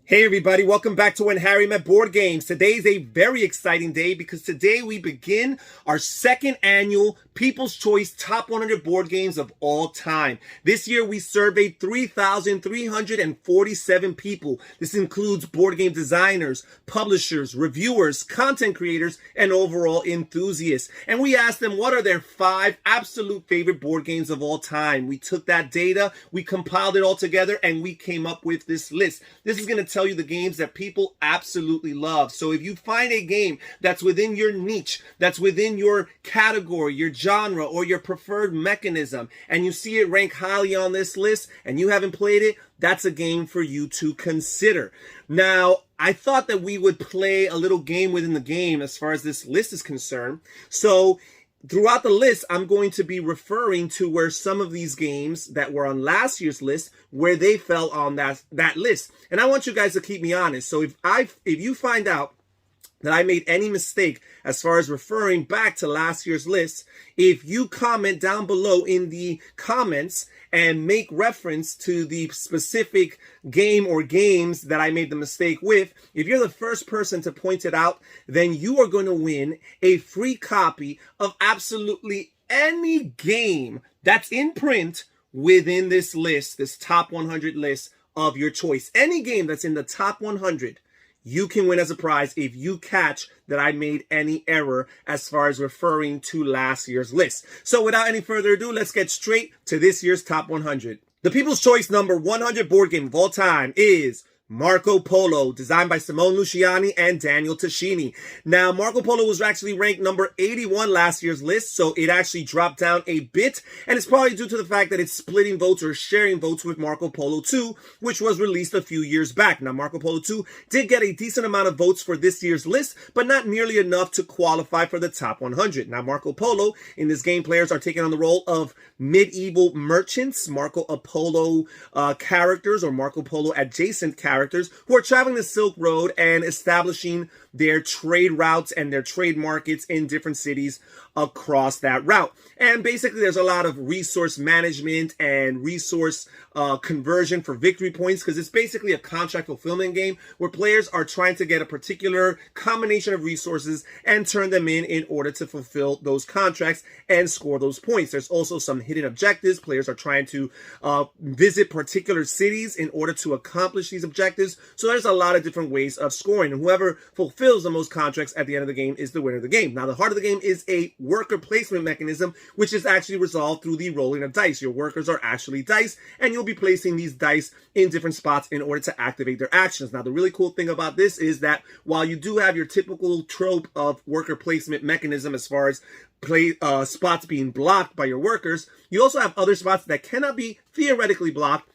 Hey everybody, welcome back to When Harry Met Board Games. Today is a very exciting day because today we begin our second annual People's Choice Top 100 Board Games of All Time. This year we surveyed 3,347 people. This includes board game designers, publishers, reviewers, content creators, and overall enthusiasts. And we asked them what are their 5 absolute favorite board games of all time. We took that data, we compiled it all together, and we came up with this list. This is going to tell you the games that people absolutely love. So if you find a game that's within your niche, that's within your category, your genre, or your preferred mechanism, and you see it rank highly on this list and you haven't played it, that's a game for you to consider. Now, I thought that we would play a little game within the game as far as this list is concerned. So throughout the list, I'm going to be referring to where some of these games that were on last year's list, where they fell on that list. And I want you guys to keep me honest. So if you find out that I made any mistake as far as referring back to last year's list, if you comment down below in the comments and make reference to the specific game or games that I made the mistake with, if you're the first person to point it out, then you are going to win a free copy of absolutely any game that's in print within this list, this top 100 list of your choice. Any game that's in the top 100, you can win as a prize if you catch that I made any error as far as referring to last year's list. So without any further ado, let's get straight to this year's top 100. The People's Choice number 100 board game of all time is Marco Polo, designed by Simone Luciani and Daniel Tascini. Now, Marco Polo was actually ranked number 81 last year's list, so it actually dropped down a bit, and it's probably due to the fact that it's splitting votes or sharing votes with Marco Polo 2, which was released a few years back. Now, Marco Polo 2 did get a decent amount of votes for this year's list, but not nearly enough to qualify for the top 100. Now, Marco Polo, in this game, players are taking on the role of medieval merchants, Marco Polo characters, or Marco Polo adjacent characters, who are traveling the Silk Road and establishing their trade routes and their trade markets in different cities across that route. And basically there's a lot of resource management and resource conversion for victory points, because it's basically a contract fulfillment game where players are trying to get a particular combination of resources and turn them in order to fulfill those contracts and score those points. There's also some hidden objectives. Players are trying to visit particular cities in order to accomplish these objectives. So there's a lot of different ways of scoring, and whoever fulfills the most contracts at the end of the game is the winner of the game. Now, the heart of the game is a worker placement mechanism, which is actually resolved through the rolling of dice. Your workers are actually dice, and you'll be placing these dice in different spots in order to activate their actions. Now, the really cool thing about this is that while you do have your typical trope of worker placement mechanism as far as spots being blocked by your workers, you also have other spots that cannot be theoretically blocked.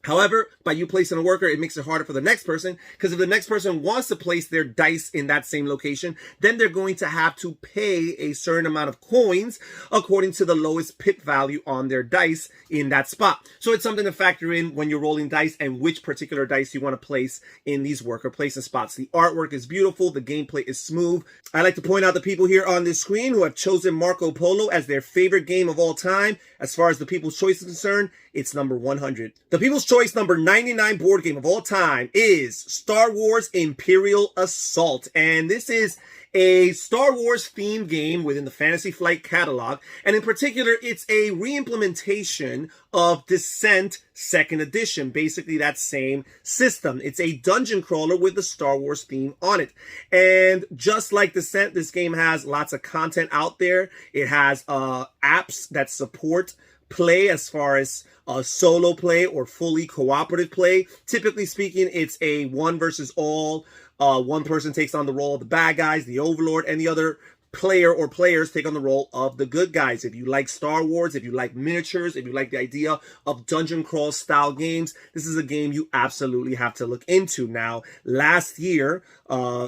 However, by you placing a worker, it makes it harder for the next person, because if the next person wants to place their dice in that same location, then they're going to have to pay a certain amount of coins according to the lowest pip value on their dice in that spot. So it's something to factor in when you're rolling dice and which particular dice you want to place in these worker placement spots. The artwork is beautiful. The gameplay is smooth. I like to point out the people here on this screen who have chosen Marco Polo as their favorite game of all time. As far as the People's Choice is concerned, it's number 100. The People's Choice number 99 board game of all time is Star Wars Imperial Assault. And this is a Star Wars themed game within the Fantasy Flight catalog. And in particular, it's a re-implementation of Descent 2nd Edition. Basically that same system. It's a dungeon crawler with the Star Wars theme on it. And just like Descent, this game has lots of content out there. It has apps that support play as far as solo play or fully cooperative play. Typically speaking, it's a one versus all. One person takes on the role of the bad guys, the overlord, and the other player or players take on the role of the good guys. If you like Star Wars, if you like miniatures, if you like the idea of dungeon crawl style games, this is a game you absolutely have to look into. Now, last year,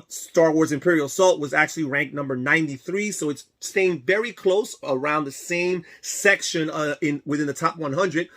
Star Wars Imperial Assault was actually ranked number 93, so it's staying very close around the same section within the top 100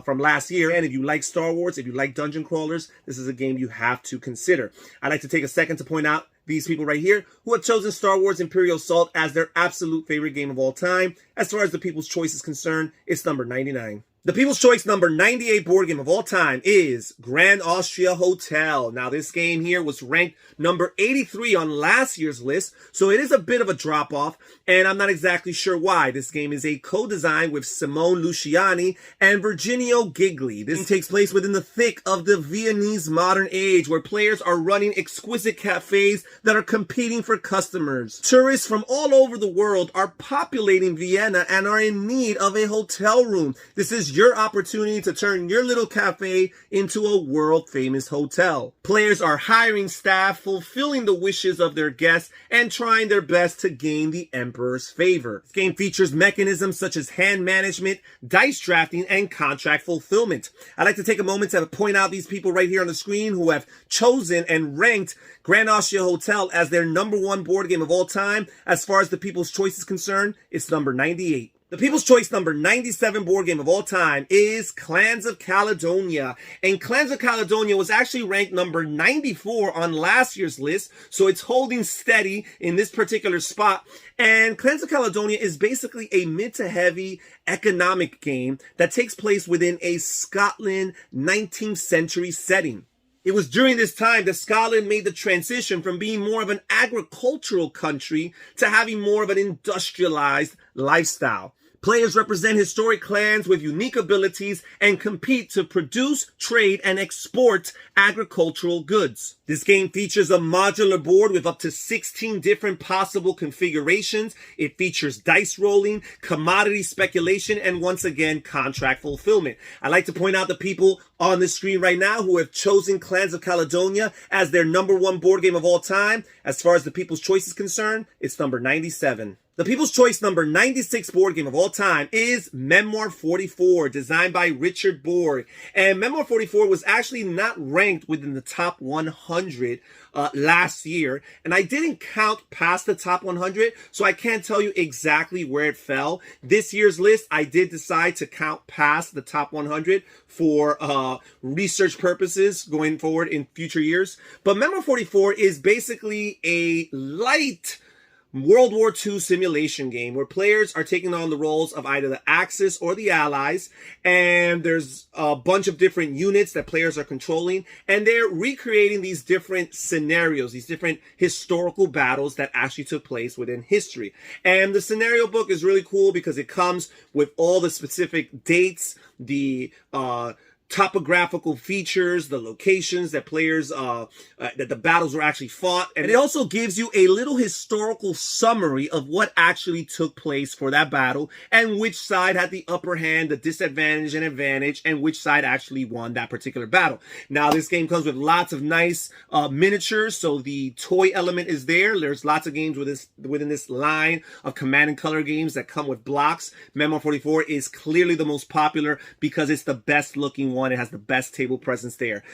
from last year. And if you like Star Wars, if you like dungeon crawlers, this is a game you have to consider. I'd like to take a second to point out these people right here who have chosen Star Wars Imperial Assault as their absolute favorite game of all time. As far as the People's Choice is concerned, it's number 99. The People's Choice number 98 board game of all time is Grand Austria Hotel. Now, this game here was ranked number 83 on last year's list, so it is a bit of a drop-off, and I'm not exactly sure why. This game is a co-design with Simone Luciani and Virginio Gigli. This takes place within the thick of the Viennese modern age, where players are running exquisite cafes that are competing for customers. Tourists from all over the world are populating Vienna and are in need of a hotel room. This is your opportunity to turn your little cafe into a world-famous hotel. Players are hiring staff, fulfilling the wishes of their guests, and trying their best to gain the emperor's favor. This game features mechanisms such as hand management, dice drafting, and contract fulfillment. I'd like to take a moment to point out these people right here on the screen who have chosen and ranked Grand Austria Hotel as their number 1 board game of all time. As far as the People's Choice is concerned, it's number 98. The People's Choice number 97 board game of all time is Clans of Caledonia. And Clans of Caledonia was actually ranked number 94 on last year's list, so it's holding steady in this particular spot. And Clans of Caledonia is basically a mid to heavy economic game that takes place within a Scotland 19th century setting. It was during this time that Scotland made the transition from being more of an agricultural country to having more of an industrialized lifestyle. Players represent historic clans with unique abilities and compete to produce, trade, and export agricultural goods. This game features a modular board with up to 16 different possible configurations. It features dice rolling, commodity speculation, and once again, contract fulfillment. I'd like to point out the people on the screen right now who have chosen Clans of Caledonia as their number 1 board game of all time. As far as the People's Choice is concerned, it's number 97. The People's Choice number 96 board game of all time is Memoir 44, designed by Richard Borg. And Memoir 44 was actually not ranked within the top 100 last year. And I didn't count past the top 100, so I can't tell you exactly where it fell. This year's list, I did decide to count past the top 100 for research purposes going forward in future years. But Memoir 44 is basically a light World War II simulation game where players are taking on the roles of either the Axis or the Allies, and there's a bunch of different units that players are controlling, and they're recreating these different scenarios, these different historical battles that actually took place within history. And the scenario book is really cool because it comes with all the specific dates, the topographical features, the locations that players, that the battles were actually fought. And it also gives you a little historical summary of what actually took place for that battle and which side had the upper hand, the disadvantage and advantage, and which side actually won that particular battle. Now, this game comes with lots of nice miniatures, so the toy element is there. There's lots of games within this line of Command and Color games that come with blocks. Memoir 44 is clearly the most popular because it's the best looking one. It has the best table presence there.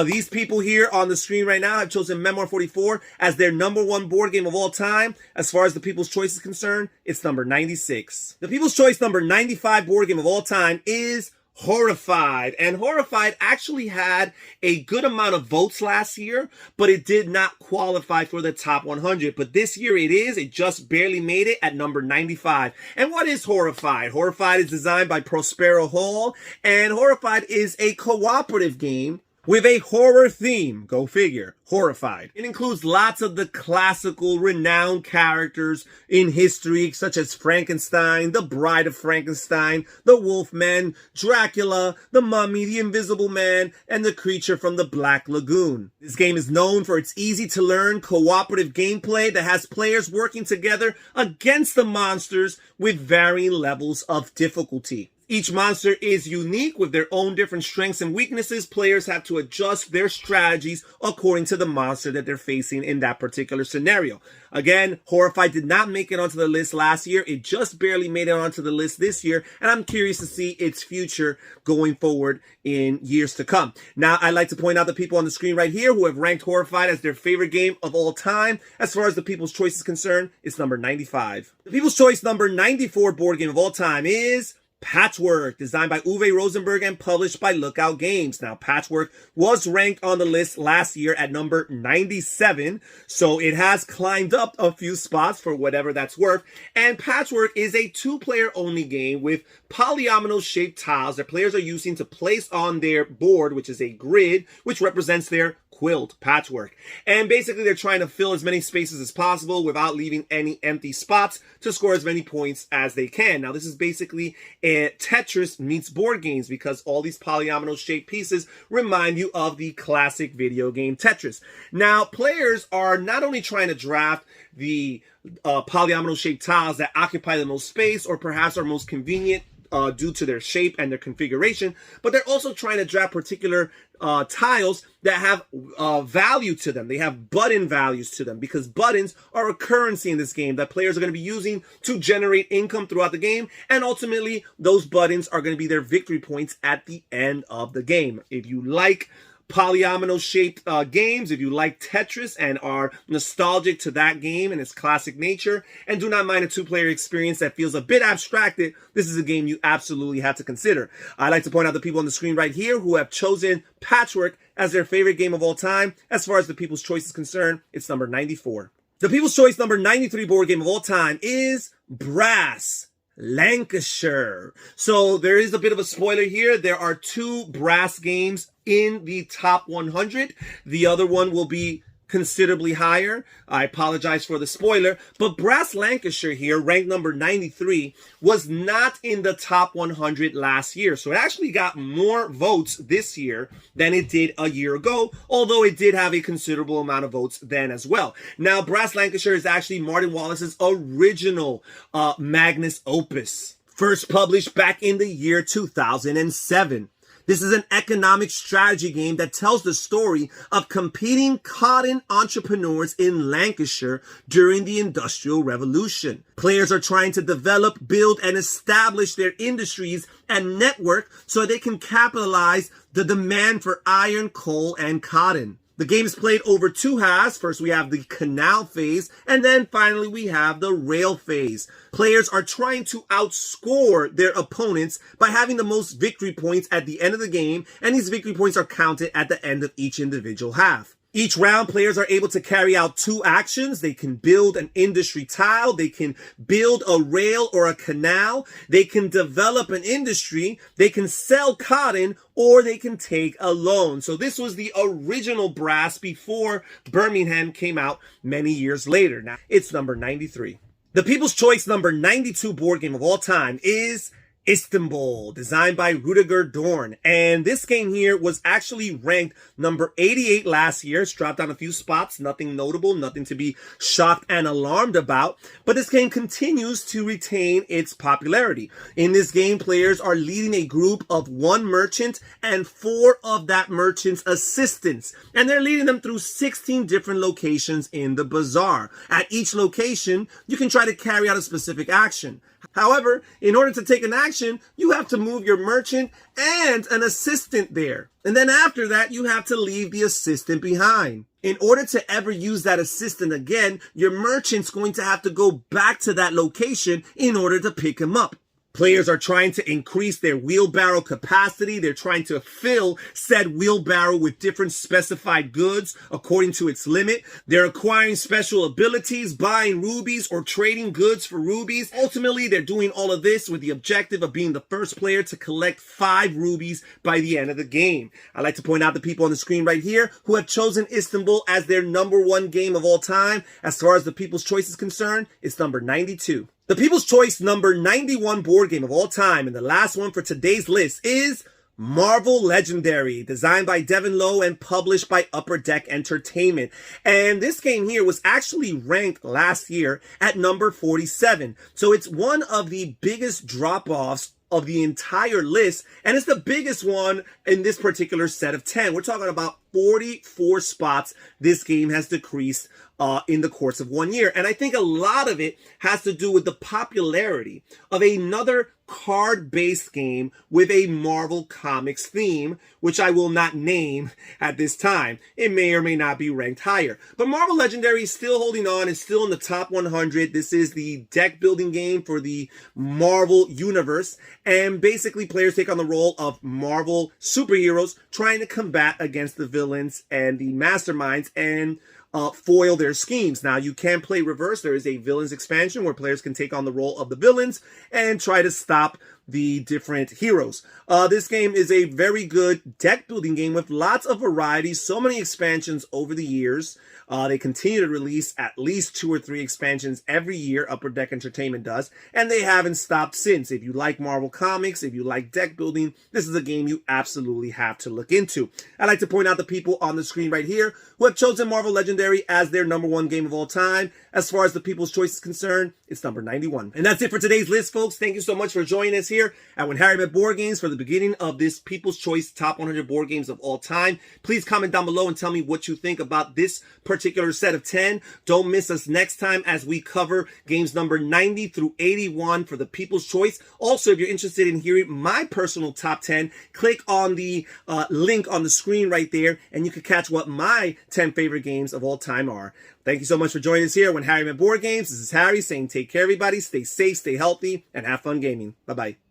These people here on the screen right now have chosen Memoir 44 as their number 1 board game of all time. As far as the People's Choice is concerned, it's number 96. The People's Choice number 95 board game of all time is Horrified. And Horrified actually had a good amount of votes last year, but it did not qualify for the top 100. But this year it is. It just barely made it at number 95. And what is Horrified? Horrified is designed by Prospero Hall, and Horrified is a cooperative game with a horror theme. Go figure. Horrified. It includes lots of the classical, renowned characters in history, such as Frankenstein, the Bride of Frankenstein, the Wolfman, Dracula, the Mummy, the Invisible Man, and the creature from the Black Lagoon. This game is known for its easy-to-learn cooperative gameplay that has players working together against the monsters with varying levels of difficulty. Each monster is unique with their own different strengths and weaknesses. Players have to adjust their strategies according to the monster that they're facing in that particular scenario. Again, Horrified did not make it onto the list last year. It just barely made it onto the list this year, and I'm curious to see its future going forward in years to come. Now, I'd like to point out the people on the screen right here who have ranked Horrified as their favorite game of all time. As far as the People's Choice is concerned, it's number 95. The People's Choice number 94 board game of all time is Patchwork, designed by Uwe Rosenberg and published by Lookout Games. Now, Patchwork was ranked on the list last year at number 97, so it has climbed up a few spots for whatever that's worth. And Patchwork is a two-player only game with polyomino-shaped tiles that players are using to place on their board, which is a grid, which represents their quilt, patchwork. And basically they're trying to fill as many spaces as possible without leaving any empty spots to score as many points as they can. Now this is basically a Tetris meets board games because all these polyomino shaped pieces remind you of the classic video game Tetris. Now players are not only trying to draft the polyomino shaped tiles that occupy the most space or perhaps are most convenient due to their shape and their configuration, but they're also trying to draft particular tiles that have value to them. They have button values to them because buttons are a currency in this game that players are going to be using to generate income throughout the game, and ultimately those buttons are going to be their victory points at the end of the game. If you like polyomino shaped games, if you like Tetris and are nostalgic to that game and its classic nature and do not mind a two-player experience that feels a bit abstracted, this is a game you absolutely have to consider. I'd like to point out the people on the screen right here who have chosen Patchwork as their favorite game of all time. As far as the People's Choice is concerned, it's number 94. The People's Choice number 93 board game of all time is Brass, Lancashire. So there is a bit of a spoiler here. There are two Brass games in the top 100. The other one will be considerably higher. I apologize for the spoiler, but Brass Lancashire here, ranked number 93, was not in the top 100 last year. So it actually got more votes this year than it did a year ago, although it did have a considerable amount of votes then as well. Now, Brass Lancashire is actually Martin Wallace's original magnus opus, first published back in the year 2007. This is an economic strategy game that tells the story of competing cotton entrepreneurs in Lancashire during the Industrial Revolution. Players are trying to develop, build, and establish their industries and network so they can capitalize the demand for iron, coal, and cotton. The game is played over two halves. First, we have the canal phase, and then finally we have the rail phase. Players are trying to outscore their opponents by having the most victory points at the end of the game, and these victory points are counted at the end of each individual half. Each round, players are able to carry out two actions. They can build an industry tile, they can build a rail or a canal, they can develop an industry, they can sell cotton, or they can take a loan. So this was the original Brass before Birmingham came out many years later. Now, it's number 93. The People's Choice number 92 board game of all time is Istanbul, designed by Rudiger Dorn. And this game here was actually ranked number 88 last year. It's dropped down a few spots, nothing notable, nothing to be shocked and alarmed about. But this game continues to retain its popularity. In this game, players are leading a group of one merchant and 4 of that merchant's assistants. And they're leading them through 16 different locations in the bazaar. At each location, you can try to carry out a specific action. However, in order to take an action, you have to move your merchant and an assistant there. And then after that, you have to leave the assistant behind. In order to ever use that assistant again, your merchant's going to have to go back to that location in order to pick him up. Players are trying to increase their wheelbarrow capacity. They're trying to fill said wheelbarrow with different specified goods according to its limit. They're acquiring special abilities, buying rubies, or trading goods for rubies. Ultimately, they're doing all of this with the objective of being the first player to collect 5 rubies by the end of the game. I'd like to point out the people on the screen right here who have chosen Istanbul as their number 1 game of all time. As far as the People's Choice is concerned, it's number 92. The People's Choice number 91 board game of all time, and the last one for today's list, is Marvel Legendary, designed by Devin Lowe and published by Upper Deck Entertainment. And this game here was actually ranked last year at number 47. So it's one of the biggest drop-offs of the entire list, and it's the biggest one in this particular set of 10. We're talking about 44 spots this game has decreased in the course of 1 year. And I think a lot of it has to do with the popularity of another card-based game with a Marvel Comics theme, which I will not name at this time. It may or may not be ranked higher. But Marvel Legendary is still holding on. It's still in the top 100. This is the deck building game for the Marvel universe. And basically players take on the role of Marvel superheroes trying to combat against the villains and the masterminds and foil their schemes. Now, you can play reverse. There is a villains expansion where players can take on the role of the villains and try to stop the different heroes. This game is a very good deck building game with lots of variety, so many expansions over the years. They continue to release at least 2 or 3 expansions every year, Upper Deck Entertainment does, and they haven't stopped since. If you like Marvel Comics, if you like deck building, this is a game you absolutely have to look into. I'd like to point out the people on the screen right here who have chosen Marvel Legendary as their #1 game of all time. As far as the People's Choice is concerned, it's number 91. And that's it for today's list, folks. Thank you so much for joining us here at When Harry Met Board Games for the beginning of this People's Choice Top 100 Board Games of All Time. Please comment down below and tell me what you think about this particular set of 10. Don't miss us next time as we cover games number 90 through 81 for the People's Choice. Also, if you're interested in hearing my personal top 10, click on the link on the screen right there, and you can catch what my 10 favorite games of all time are. Thank you so much for joining us here when Harry Met Board Games. This is Harry saying take care, everybody. Stay safe, stay healthy, and have fun gaming. Bye-bye.